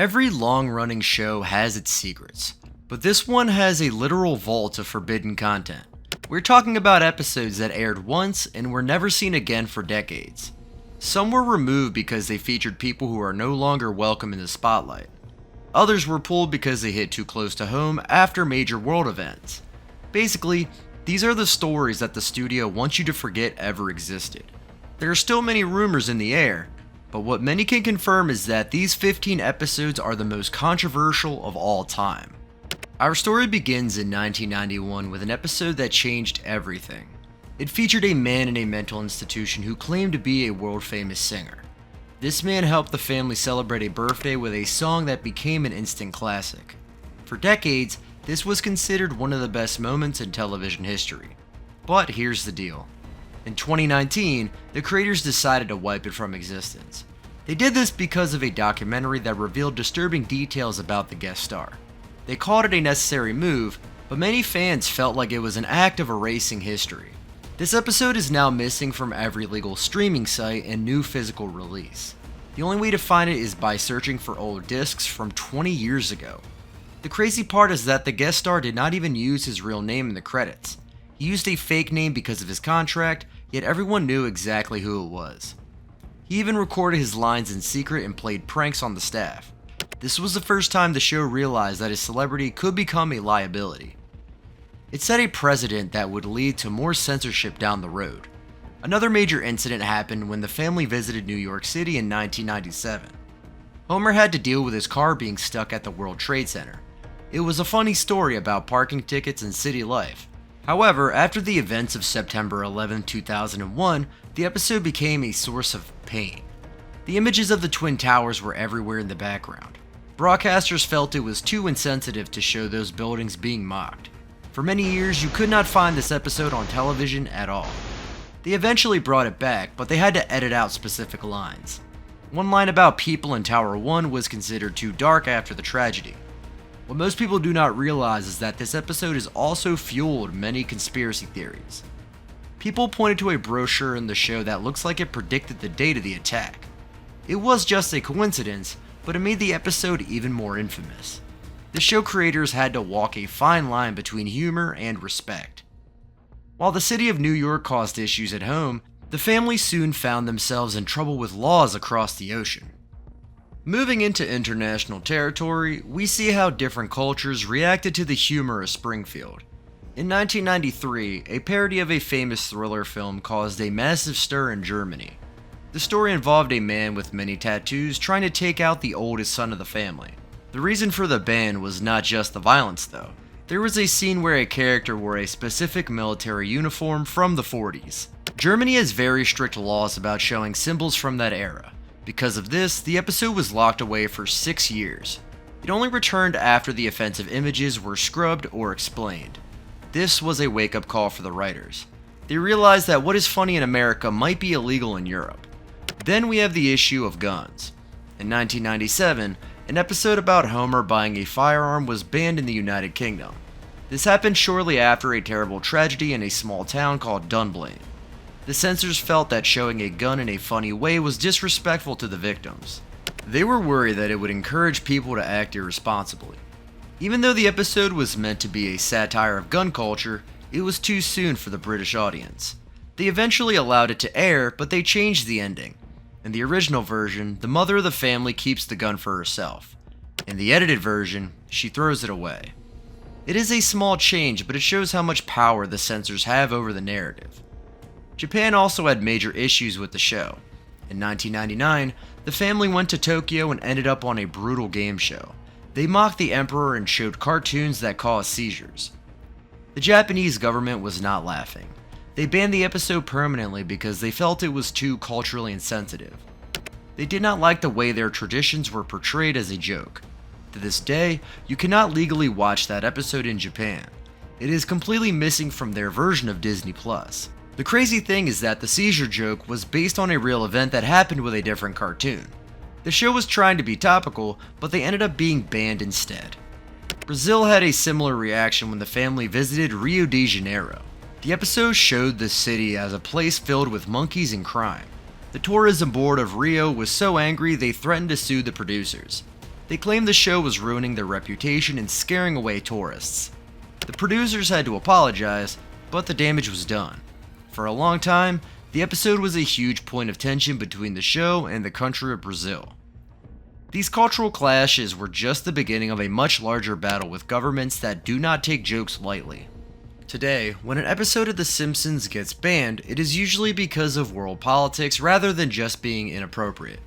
Every long-running show has its secrets, but this one has a literal vault of forbidden content. We're talking about episodes that aired once and were never seen again for decades. Some were removed because they featured people who are no longer welcome in the spotlight. Others were pulled because they hit too close to home after major world events. Basically, these are the stories that the studio wants you to forget ever existed. There are still many rumors in the air, but what many can confirm is that these 15 episodes are the most controversial of all time. Our story begins in 1991 with an episode that changed everything. It featured a man in a mental institution who claimed to be a world-famous singer. This man helped the family celebrate a birthday with a song that became an instant classic. For decades, this was considered one of the best moments in television history. But here's the deal. In 2019, the creators decided to wipe it from existence. They did this because of a documentary that revealed disturbing details about the guest star. They called it a necessary move, but many fans felt like it was an act of erasing history. This episode is now missing from every legal streaming site and new physical release. The only way to find it is by searching for old discs from 20 years ago. The crazy part is that the guest star did not even use his real name in the credits. He used a fake name because of his contract, yet everyone knew exactly who it was. He even recorded his lines in secret and played pranks on the staff. This was the first time the show realized that his celebrity could become a liability. It set a precedent that would lead to more censorship down the road. Another major incident happened when the family visited New York City in 1997. Homer had to deal with his car being stuck at the World Trade Center. It was a funny story about parking tickets and city life. However, after the events of September 11, 2001, the episode became a source of pain. The images of the Twin Towers were everywhere in the background. Broadcasters felt it was too insensitive to show those buildings being mocked. For many years, you could not find this episode on television at all. They eventually brought it back, but they had to edit out specific lines. One line about people in Tower 1 was considered too dark after the tragedy. What most people do not realize is that this episode has also fueled many conspiracy theories. People pointed to a brochure in the show that looks like it predicted the date of the attack. It was just a coincidence, but it made the episode even more infamous. The show creators had to walk a fine line between humor and respect. While the city of New York caused issues at home, the family soon found themselves in trouble with laws across the ocean. Moving into international territory, we see how different cultures reacted to the humor of Springfield. In 1993, a parody of a famous thriller film caused a massive stir in Germany. The story involved a man with many tattoos trying to take out the oldest son of the family. The reason for the ban was not just the violence though. There was a scene where a character wore a specific military uniform from the 40s. Germany has very strict laws about showing symbols from that era. Because of this, the episode was locked away for 6 years. It only returned after the offensive images were scrubbed or explained. This was a wake-up call for the writers. They realized that what is funny in America might be illegal in Europe. Then we have the issue of guns. In 1997, an episode about Homer buying a firearm was banned in the United Kingdom. This happened shortly after a terrible tragedy in a small town called Dunblane. The censors felt that showing a gun in a funny way was disrespectful to the victims. They were worried that it would encourage people to act irresponsibly. Even though the episode was meant to be a satire of gun culture, it was too soon for the British audience. They eventually allowed it to air, but they changed the ending. In the original version, the mother of the family keeps the gun for herself. In the edited version, she throws it away. It is a small change, but it shows how much power the censors have over the narrative. Japan also had major issues with the show. In 1999, the family went to Tokyo and ended up on a brutal game show. They mocked the emperor and showed cartoons that caused seizures. The Japanese government was not laughing. They banned the episode permanently because they felt it was too culturally insensitive. They did not like the way their traditions were portrayed as a joke. To this day, you cannot legally watch that episode in Japan. It is completely missing from their version of Disney+. The crazy thing is that the seizure joke was based on a real event that happened with a different cartoon. The show was trying to be topical, but they ended up being banned instead. Brazil had a similar reaction when the family visited Rio de Janeiro. The episode showed the city as a place filled with monkeys and crime. The tourism board of Rio was so angry they threatened to sue the producers. They claimed the show was ruining their reputation and scaring away tourists. The producers had to apologize, but the damage was done. For a long time, the episode was a huge point of tension between the show and the country of Brazil. These cultural clashes were just the beginning of a much larger battle with governments that do not take jokes lightly. Today, when an episode of The Simpsons gets banned, it is usually because of world politics rather than just being inappropriate.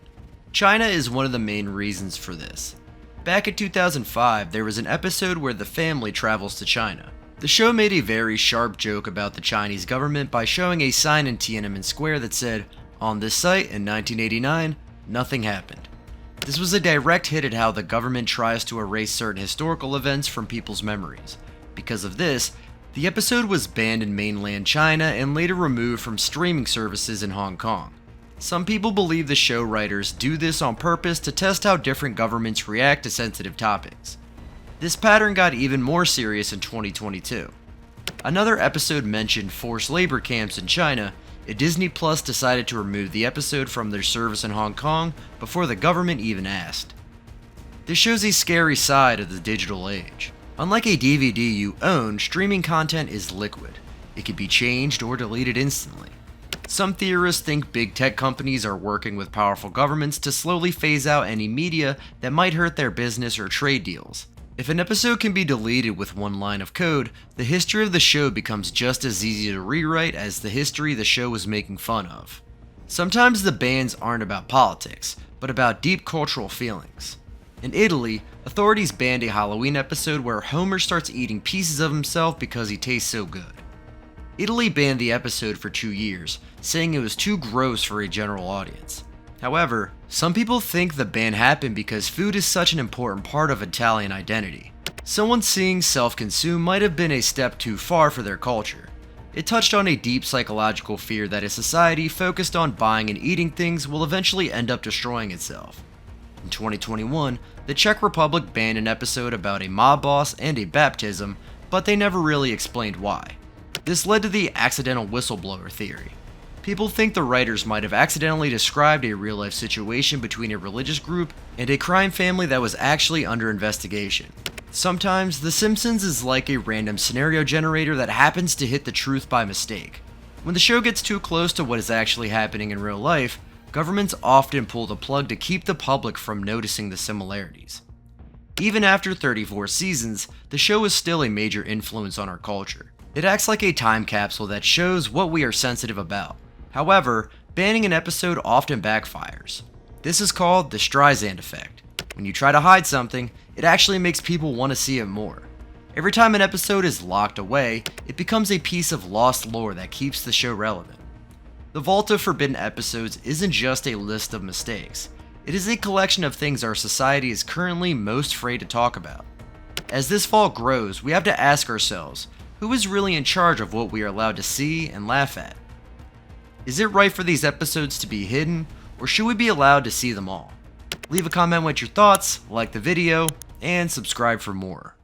China is one of the main reasons for this. Back in 2005, there was an episode where the family travels to China. The show made a very sharp joke about the Chinese government by showing a sign in Tiananmen Square that said, "On this site in 1989, nothing happened." This was a direct hit at how the government tries to erase certain historical events from people's memories. Because of this, the episode was banned in mainland China and later removed from streaming services in Hong Kong. Some people believe the show writers do this on purpose to test how different governments react to sensitive topics. This pattern got even more serious in 2022. Another episode mentioned forced labor camps in China, and Disney Plus decided to remove the episode from their service in Hong Kong before the government even asked. This shows a scary side of the digital age. Unlike a DVD you own, streaming content is liquid. It can be changed or deleted instantly. Some theorists think big tech companies are working with powerful governments to slowly phase out any media that might hurt their business or trade deals. If an episode can be deleted with one line of code, the history of the show becomes just as easy to rewrite as the history the show was making fun of. Sometimes the bans aren't about politics, but about deep cultural feelings. In Italy, authorities banned a Halloween episode where Homer starts eating pieces of himself because he tastes so good. Italy banned the episode for 2 years, saying it was too gross for a general audience. However, some people think the ban happened because food is such an important part of Italian identity. Someone seeing self-consume might have been a step too far for their culture. It touched on a deep psychological fear that a society focused on buying and eating things will eventually end up destroying itself. In 2021, the Czech Republic banned an episode about a mob boss and a baptism, but they never really explained why. This led to the accidental whistleblower theory. People think the writers might have accidentally described a real-life situation between a religious group and a crime family that was actually under investigation. Sometimes, The Simpsons is like a random scenario generator that happens to hit the truth by mistake. When the show gets too close to what is actually happening in real life, governments often pull the plug to keep the public from noticing the similarities. Even after 34 seasons, the show is still a major influence on our culture. It acts like a time capsule that shows what we are sensitive about. However, banning an episode often backfires. This is called the Streisand effect. When you try to hide something, it actually makes people want to see it more. Every time an episode is locked away, it becomes a piece of lost lore that keeps the show relevant. The Vault of Forbidden Episodes isn't just a list of mistakes. It is a collection of things our society is currently most afraid to talk about. As this vault grows, we have to ask ourselves, who is really in charge of what we are allowed to see and laugh at? Is it right for these episodes to be hidden, or should we be allowed to see them all? Leave a comment with your thoughts, like the video, and subscribe for more.